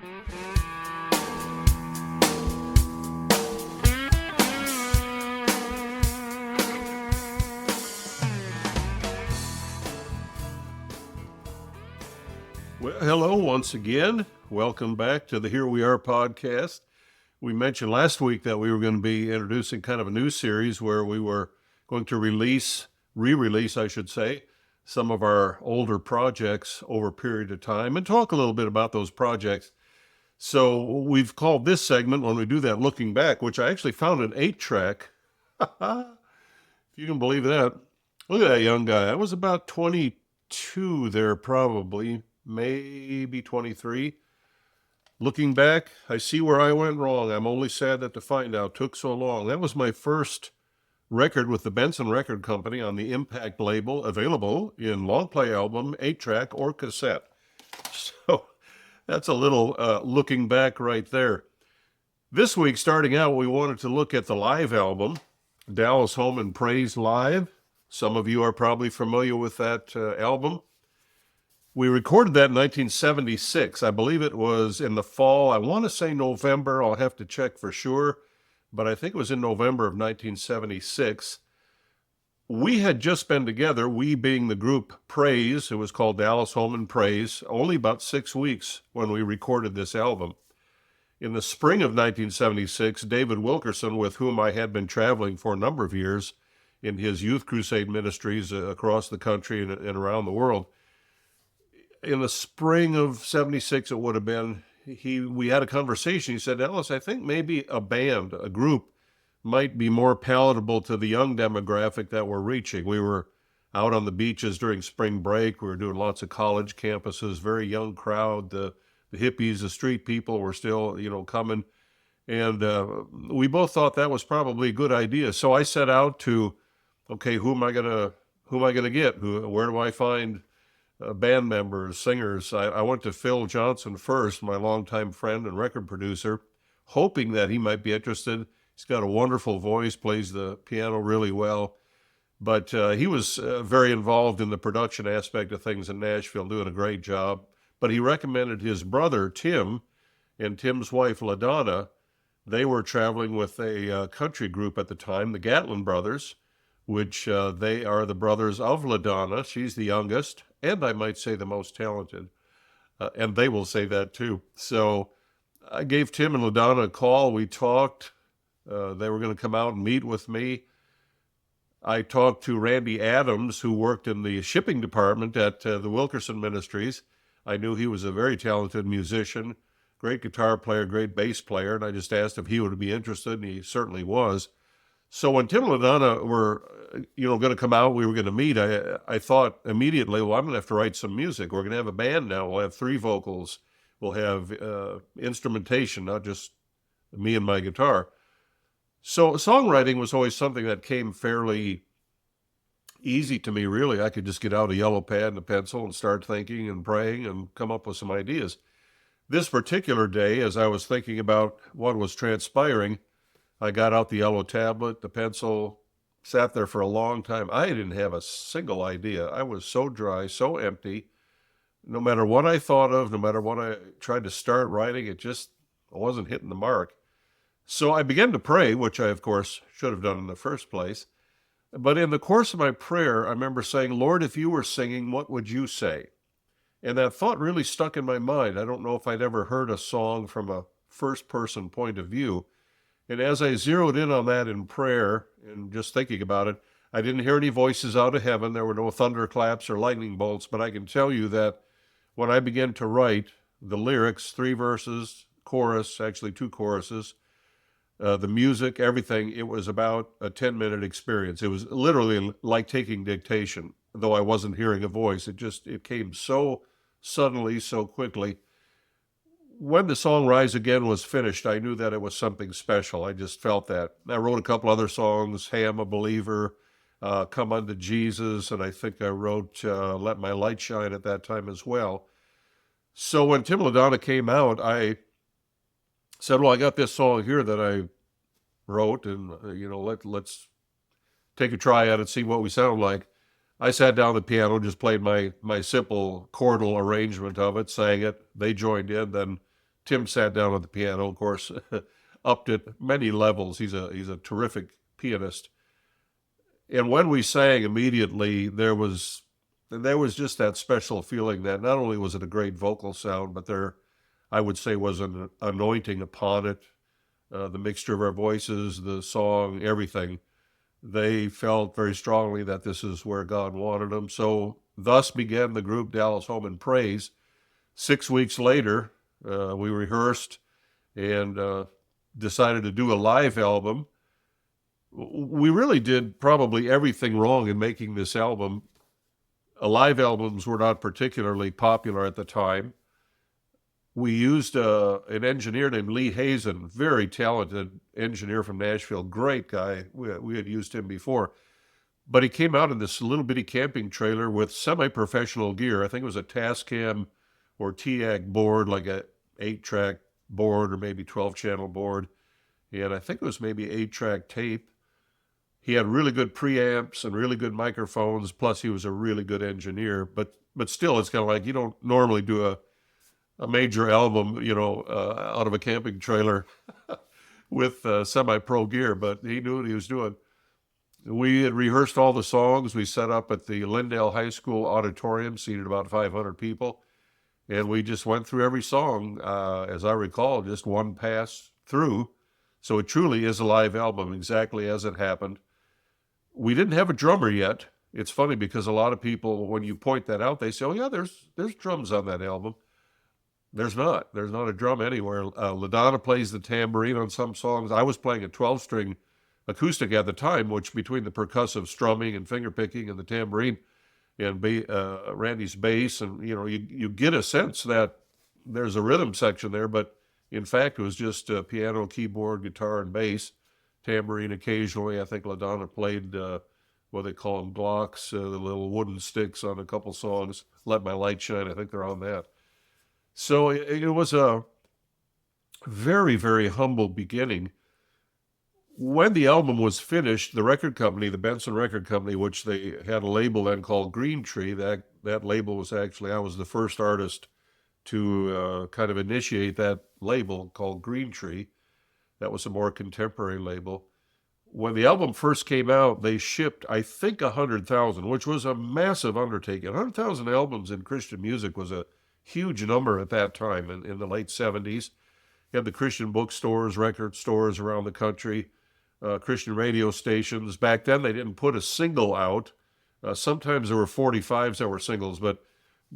Well, hello once again. Welcome back to the Here We Are podcast. We mentioned last week that we were going to be introducing kind of a new series where we were going to re-release, I should say, some of our older projects over a period of time and talk a little bit about those projects. So we've called this segment, when we do that, Looking Back, which I actually found an 8-track. If you can believe that. Look at that young guy. I was about 22 there probably. Maybe 23. Looking back, I see where I went wrong. I'm only sad that to find out took so long. That was my first record with the Benson Record Company on the Impact label, available in long play album, 8-track, or cassette. So that's a little looking back right there. This week, starting out, we wanted to look at the live album, Dallas Holm Praise Live. Some of you are probably familiar with that album. We recorded that in 1976. I believe it was in the fall. I want to say November. I'll have to check for sure. But I think it was in November of 1976. We had just been together, we being the group Praise. It was called Dallas Holm Praise, only about 6 weeks when we recorded this album. In the spring of 1976, David Wilkerson, with whom I had been traveling for a number of years in his youth crusade ministries across the country and around the world, in the spring of 76, it would have been, we had a conversation. He said, Ellis, I think maybe a band, a group, might be more palatable to the young demographic that we're reaching. We were out on the beaches during spring break. We were doing lots of college campuses, very young crowd. The hippies, the street people were still, coming. And we both thought that was probably a good idea. So I set out to, okay, who am I gonna get? Where do I find band members, singers? I went to Phil Johnson first, my longtime friend and record producer, hoping that he might be interested. He's got a wonderful voice, plays the piano really well, but he was very involved in the production aspect of things in Nashville, doing a great job. But he recommended his brother, Tim, and Tim's wife, LaDonna. They were traveling with a country group at the time, the Gatlin Brothers, which they are the brothers of LaDonna. She's the youngest, and I might say the most talented, and they will say that too. So I gave Tim and LaDonna a call. We talked. They were going to come out and meet with me. I talked to Randy Adams, who worked in the shipping department at the Wilkerson Ministries. I knew he was a very talented musician, great guitar player, great bass player, and I just asked if he would be interested, and he certainly was. So when Tim and LaDonna were, going to come out, we were going to meet, I thought immediately, well, I'm going to have to write some music. We're going to have a band now. We'll have 3 vocals. We'll have instrumentation, not just me and my guitar. So songwriting was always something that came fairly easy to me, really. I could just get out a yellow pad and a pencil and start thinking and praying and come up with some ideas. This particular day, as I was thinking about what was transpiring, I got out the yellow tablet, the pencil, sat there for a long time. I didn't have a single idea. I was so dry, so empty. No matter what I thought of, no matter what I tried to start writing, I wasn't hitting the mark. So I began to pray, which I, of course, should have done in the first place. But in the course of my prayer, I remember saying, Lord, if you were singing, what would you say? And that thought really stuck in my mind. I don't know if I'd ever heard a song from a first-person point of view. And as I zeroed in on that in prayer and just thinking about it, I didn't hear any voices out of heaven. There were no thunderclaps or lightning bolts, but I can tell you that when I began to write the lyrics, 3 verses, chorus, actually 2 choruses, the music, everything, it was about a 10-minute experience. It was literally like taking dictation, though I wasn't hearing a voice. It came so suddenly, so quickly. When the song Rise Again was finished, I knew that it was something special. I just felt that. I wrote a couple other songs, Hey, I'm a Believer, Come Unto Jesus, and I think I wrote Let My Light Shine at that time as well. So when Tim LaDonna came out, I said, well, I got this song here that I wrote, and, let's take a try at it, see what we sound like. I sat down at the piano, just played my simple chordal arrangement of it, sang it. They joined in. Then Tim sat down at the piano, of course, upped it many levels. He's a terrific pianist. And when we sang immediately, there was just that special feeling that not only was it a great vocal sound, but there, I would say, was an anointing upon it. The mixture of our voices, the song, everything. They felt very strongly that this is where God wanted them. So thus began the group Dallas Holm Praise. 6 weeks later, we rehearsed and decided to do a live album. We really did probably everything wrong in making this album. Live albums were not particularly popular at the time. We used an engineer named Lee Hazen, very talented engineer from Nashville, great guy. We had used him before. But he came out in this little bitty camping trailer with semi-professional gear. I think it was a Tascam or TAC board, like a 8-track board or maybe 12-channel board. And I think it was maybe 8-track tape. He had really good preamps and really good microphones, plus he was a really good engineer. But still, it's kind of like you don't normally do a major album, out of a camping trailer with semi-pro gear, but he knew what he was doing. We had rehearsed all the songs. We set up at the Lindale High School auditorium, seated about 500 people, and we just went through every song, as I recall, just one pass through. So it truly is a live album, exactly as it happened. We didn't have a drummer yet. It's funny because a lot of people, when you point that out, they say, "Oh yeah, there's drums on that album." There's not. There's not a drum anywhere. LaDonna plays the tambourine on some songs. I was playing a 12-string acoustic at the time, which between the percussive strumming and fingerpicking and the tambourine and Randy's bass, and you get a sense that there's a rhythm section there, but in fact it was just piano, keyboard, guitar, and bass, tambourine occasionally. I think LaDonna played what they call them, glocks, the little wooden sticks on a couple songs. Let My Light Shine, I think they're on that. So it was a very, very humble beginning. When the album was finished, the record company, the Benson Record Company, which they had a label then called Green Tree, that label was actually, I was the first artist to kind of initiate that label called Green Tree. That was a more contemporary label. When the album first came out, they shipped, I think, 100,000, which was a massive undertaking. 100,000 albums in Christian music was a huge number at that time in the late 70s. You had the Christian bookstores, record stores around the country, Christian radio stations. Back then, they didn't put a single out. Sometimes there were 45s that were singles, but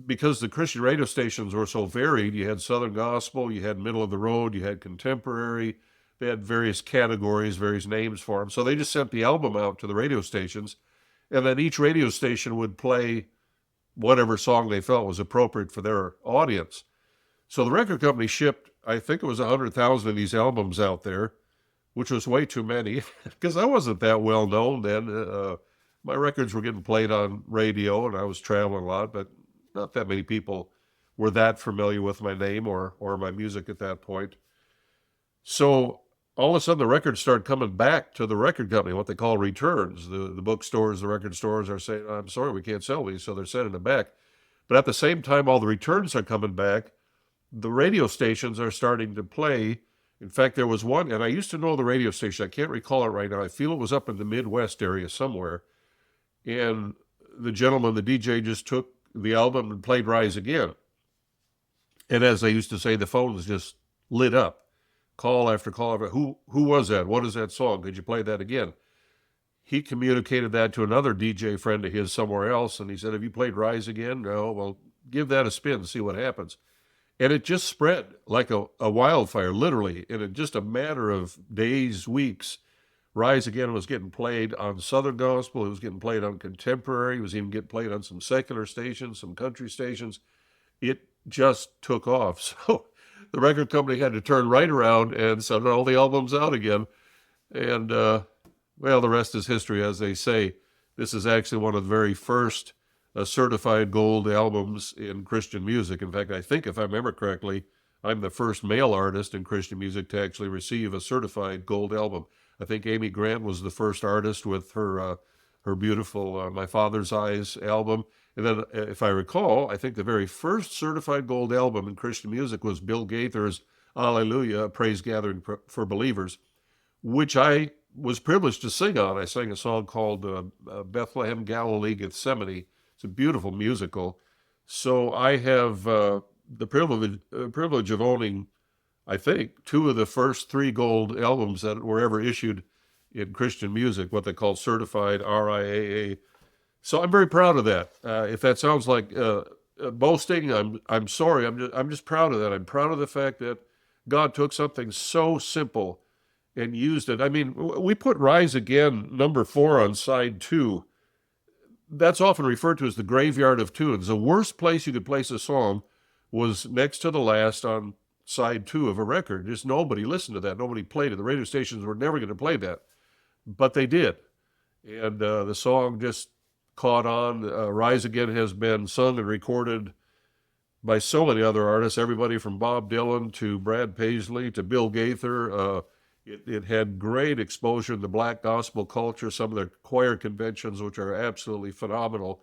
because the Christian radio stations were so varied, you had Southern Gospel, you had Middle of the Road, you had Contemporary. They had various categories, various names for them. So they just sent the album out to the radio stations, and then each radio station would play whatever song they felt was appropriate for their audience. So the record company shipped, I think it was 100,000 of these albums out there, which was way too many because I wasn't that well known then. My records were getting played on radio and I was traveling a lot, but not that many people were that familiar with my name or my music at that point. So all of a sudden the records started coming back to the record company, what they call returns. The bookstores, the record stores are saying, "I'm sorry, we can't sell these," so they're sending them back. But at the same time, all the returns are coming back. The radio stations are starting to play. In fact, there was one, and I used to know the radio station. I can't recall it right now. I feel it was up in the Midwest area somewhere. And the gentleman, the DJ, just took the album and played Rise Again. And as they used to say, the phones just lit up. Call after call after, who was that? What is that song? Could you play that again? He communicated that to another DJ friend of his somewhere else, and he said, "Have you played Rise Again?" "No." "Well, give that a spin, see what happens." And it just spread like a wildfire, literally. In just a matter of days, weeks, Rise Again was getting played on Southern Gospel. It was getting played on Contemporary. It was even getting played on some secular stations, some country stations. It just took off. So the record company had to turn right around and send all the albums out again. And, well, the rest is history, as they say. This is actually one of the very first certified gold albums in Christian music. In fact, I think, if I remember correctly, I'm the first male artist in Christian music to actually receive a certified gold album. I think Amy Grant was the first artist with her beautiful My Father's Eyes album. And then, if I recall, I think the very first certified gold album in Christian music was Bill Gaither's Alleluia, a praise gathering for believers, which I was privileged to sing on. I sang a song called Bethlehem, Galilee, Gethsemane. It's a beautiful musical. So I have the privilege of owning, I think, two of the first three gold albums that were ever issued in Christian music, what they call certified RIAA. So I'm very proud of that. If that sounds like boasting, I'm sorry. I'm just proud of that. I'm proud of the fact that God took something so simple and used it. I mean, we put Rise Again, number 4, on side 2. That's often referred to as the graveyard of tunes. The worst place you could place a song was next to the last on side 2 of a record. Just nobody listened to that. Nobody played it. The radio stations were never going to play that, but they did. And the song just caught on. Rise Again has been sung and recorded by so many other artists, everybody from Bob Dylan to Brad Paisley to Bill Gaither. It had great exposure in the black gospel culture, some of the choir conventions, which are absolutely phenomenal.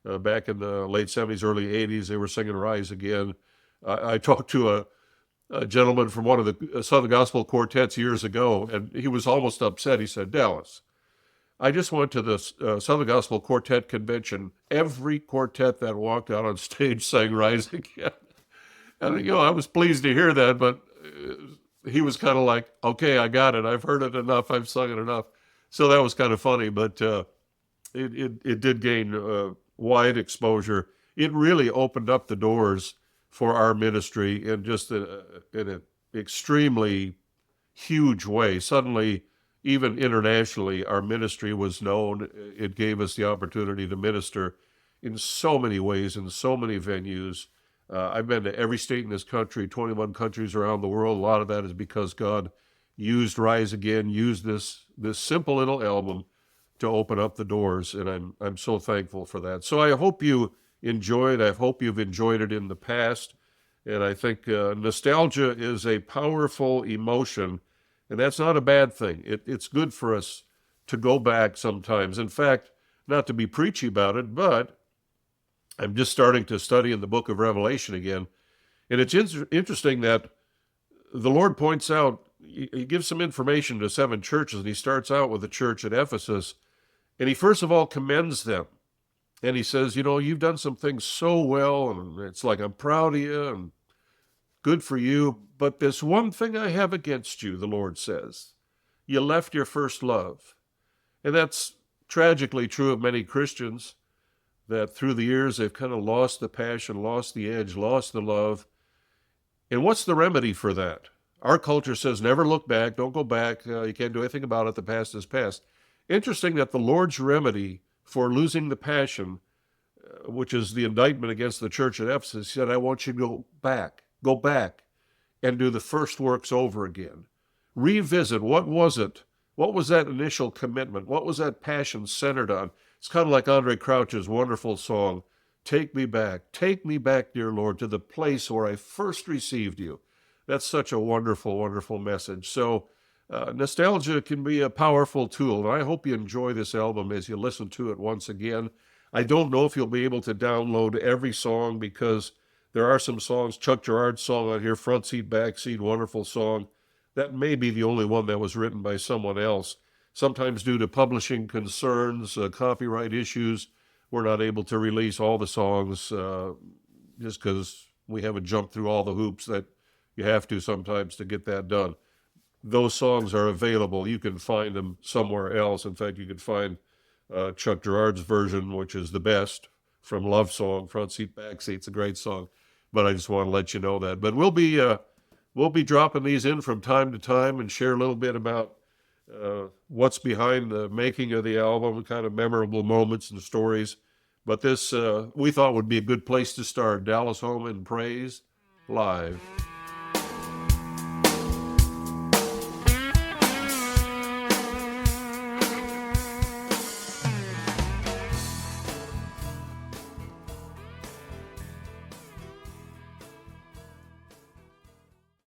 Back in the late 70s, early 80s, they were singing Rise Again. I talked to a gentleman from one of the Southern Gospel quartets years ago, and he was almost upset. He said, Dallas, I just went to the Southern Gospel Quartet convention. Every quartet that walked out on stage sang Rise Again. And, I was pleased to hear that, but he was kind of like, okay, I got it. I've heard it enough. I've sung it enough. So that was kind of funny, but it did gain wide exposure. It really opened up the doors for our ministry in just in an extremely huge way. Suddenly, even internationally, our ministry was known. It gave us the opportunity to minister in so many ways, in so many venues. I've been to every state in this country, 21 countries around the world. A lot of that is because God used Rise Again, used this simple little album to open up the doors, and I'm so thankful for that. So I hope you enjoyed. I hope you've enjoyed it in the past, and I think nostalgia is a powerful emotion, and that's not a bad thing. It's good for us to go back sometimes. In fact, not to be preachy about it, but I'm just starting to study in the book of Revelation again. And it's interesting that the Lord points out, he gives some information to 7 churches, and he starts out with the church at Ephesus, and he first of all commends them. And he says, you've done some things so well, and it's like, I'm proud of you, and good for you. But this one thing I have against you, the Lord says, you left your first love. And that's tragically true of many Christians, that through the years they've kind of lost the passion, lost the edge, lost the love. And what's the remedy for that? Our culture says never look back, don't go back, you can't do anything about it, the past is past. Interesting that the Lord's remedy for losing the passion, which is the indictment against the church at Ephesus, he said, I want you to go back and do the first works over again. Revisit, what was it? What was that initial commitment? What was that passion centered on? It's kind of like Andre Crouch's wonderful song, Take me back, dear Lord, to the place where I first received you. That's such a wonderful, wonderful message. So nostalgia can be a powerful tool, and I hope you enjoy this album as you listen to it once again. I don't know if you'll be able to download every song, because there are some songs, Chuck Girard's song on here, Front Seat, Back Seat, wonderful song. That may be the only one that was written by someone else. Sometimes due to publishing concerns, copyright issues, we're not able to release all the songs just because we haven't jumped through all the hoops that you have to sometimes to get that done. Those songs are available. You can find them somewhere else. In fact, you can find Chuck Girard's version, which is the best, from Love Song, Front Seat, Back Seat. It's a great song, but I just want to let you know that. But we'll be dropping these in from time to time and share a little bit about what's behind the making of the album, kind of memorable moments and stories. But this, we thought, would be a good place to start. Dallas Holm Praise live.